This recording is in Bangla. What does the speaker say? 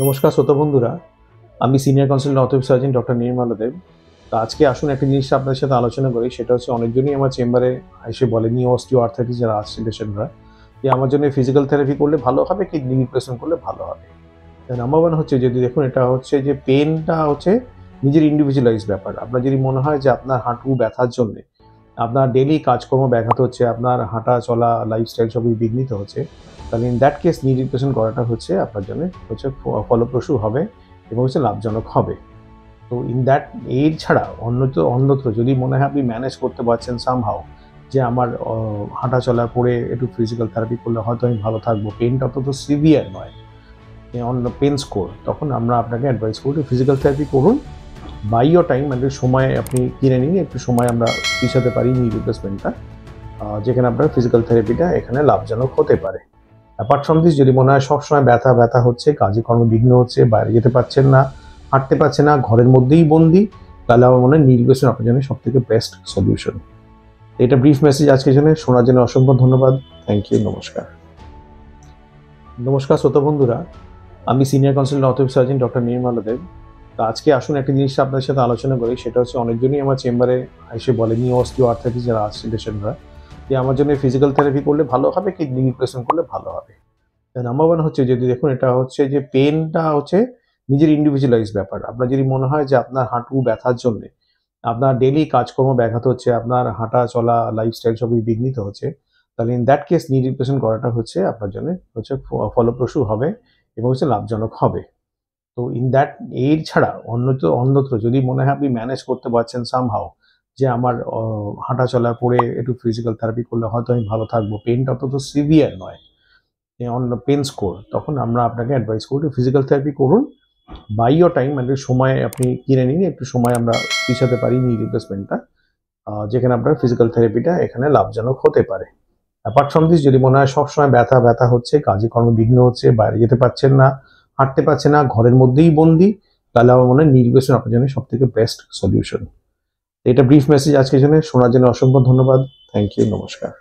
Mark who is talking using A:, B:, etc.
A: নমস্কার শ্রোতা বন্ধুরা, আমি senior consultant orthopaedic surgeon doctor Nirmala Deb. তো আজকে আসুন একটা জিনিস আপনাদের সাথে আলোচনা করি। সেটা হচ্ছে অনেকজনই আমার চেম্বারে এসে বলে নিও অস্টিও আর্থ্রাইটিস যারা আসছে পেশেন্টরা যে আমার জন্য ফিজিক্যাল থেরাপি করলে ভালো হবে কি নি রিপ্লেসমেন্ট করলে ভালো হবে। নাম্বার ওয়ান হচ্ছে যদি দেখুন এটা হচ্ছে যে পেনটা হচ্ছে নিজের ইন্ডিভিজুয়ালাইজ ব্যাপার। আপনার যদি মনে হয় যে আপনার হাঁটু ব্যথার জন্যে আপনার ডেইলি কাজকর্ম ব্যাঘাত হচ্ছে, আপনার হাঁটা চলা লাইফস্টাইল সবই বিঘ্নিত হচ্ছে, তাহলে ইন দ্যাট কেস নি রিপ্লেসমেন্ট করাটা হচ্ছে আপনার জন্য হচ্ছে ফলপ্রসূ হবে এবং হচ্ছে লাভজনক হবে। তো ইন দ্যাট এর ছাড়া অন্যত্র যদি মনে হয় আপনি ম্যানেজ করতে পারছেন সামহাউ যে আমার হাঁটা চলা করে একটু ফিজিক্যাল থেরাপি করলে হয়তো আমি ভালো থাকবো, পেনটা অত সিভিয়ার নয়, অন্য পেন স্কোর, তখন আমরা আপনাকে অ্যাডভাইস করি ফিজিক্যাল থেরাপি করুন। বাই ইয়োর টাইম, মানে সময় আপনি কিনে নিন, একটু সময় আমরা পিছাতে পারি নি রিপ্লেসমেন্টটা, যেখানে আপনার ফিজিক্যাল থেরাপিটা এখানে লাভজনক হতে পারে। অ্যাপার্ট ফ্রম দিস, যদি মনে হয় সবসময় ব্যথা হচ্ছে, কাজে কর্মে বিঘ্ন হচ্ছে, বাইরে যেতে পারছেন না, হাঁটতে পারছেন না, ঘরের মধ্যেই বন্দি, তাহলে আমার মনে হয় নি রিপ্লেসমেন্ট আপনার জন্য সব থেকে বেস্ট সলিউশন। এটা ব্রিফ মেসেজ আজকের জন্য শোনার জন্য অসংখ্য ধন্যবাদ। Thank you. নমস্কার। নমস্কার শ্রোতা বন্ধুরা, আমি senior consultant orthopaedic surgeon doctor Nirmala Deb. তো আজকে আসুন একটা জিনিস আপনাদের সাথে আলোচনা করি। সেটা হচ্ছে অনেকজনই আমার চেম্বারে এসে বলে নিও অস্টিও আর্থ্রাইটিস যারা আসছে পেশেন্টরা যে আমার জন্য ফিজিক্যাল থেরাপি করলে ভালো হবে কি নি রিপ্লেসমেন্ট করলে ভালো হবে। নাম্বার ওয়ান হচ্ছে যদি দেখুন এটা হচ্ছে যে পেনটা হচ্ছে নিজের ইন্ডিভিজুয়ালাইজ ব্যাপার। আপনার যদি মনে হয় যে আপনার হাঁটু ব্যথার জন্যে আপনার ডেইলি কাজকর্ম ব্যাঘাত হচ্ছে, আপনার হাঁটা চলা লাইফস্টাইল সবই বিঘ্নিত হচ্ছে, তাহলে ইন দ্যাট কেস নি রিপ্লেসমেন্ট করাটা হচ্ছে আপনার জন্য হচ্ছে ফলপ্রসূ হবে এবং হচ্ছে লাভজনক হবে। তো ইন দ্যাট এর ছাড়া অন্যত্র যদি মনে হয় আপনি ম্যানেজ করতে পারছেন সামহাউ যে আমার হাঁটা চলা করে একটু ফিজিক্যাল থেরাপি করলে হয়তো আমি ভালো থাকবো, পেনটা অত সিভিয়ার নয়, অন্য পেন স্কোর, তখন আমরা আপনাকে অ্যাডভাইস করি ফিজিক্যাল থেরাপি করুন। বাই ইয়োর টাইম, মানে সময় আপনি কিনে নিন, একটু সময় আমরা পিছাতে পারি নি রিপ্লেসমেন্টটা, যেখানে আপনার ফিজিক্যাল থেরাপিটা এখানে লাভজনক হতে পারে। অ্যাপার্ট ফ্রম দিস, যদি মনে হয় সবসময় ব্যথা হচ্ছে, কাজে কর্মে বিঘ্ন হচ্ছে, বাইরে যেতে পারছেন না, হাঁটতে পারছেন না, ঘরের মধ্যেই বন্দি, তাহলে আমার মনে হয় নি রিপ্লেসমেন্ট আপনার জন্য সব থেকে বেস্ট সলিউশন। এটা ব্রিফ মেসেজ আজকের জন্য শোনার জন্য অসংখ্য ধন্যবাদ। Thank you. নমস্কার।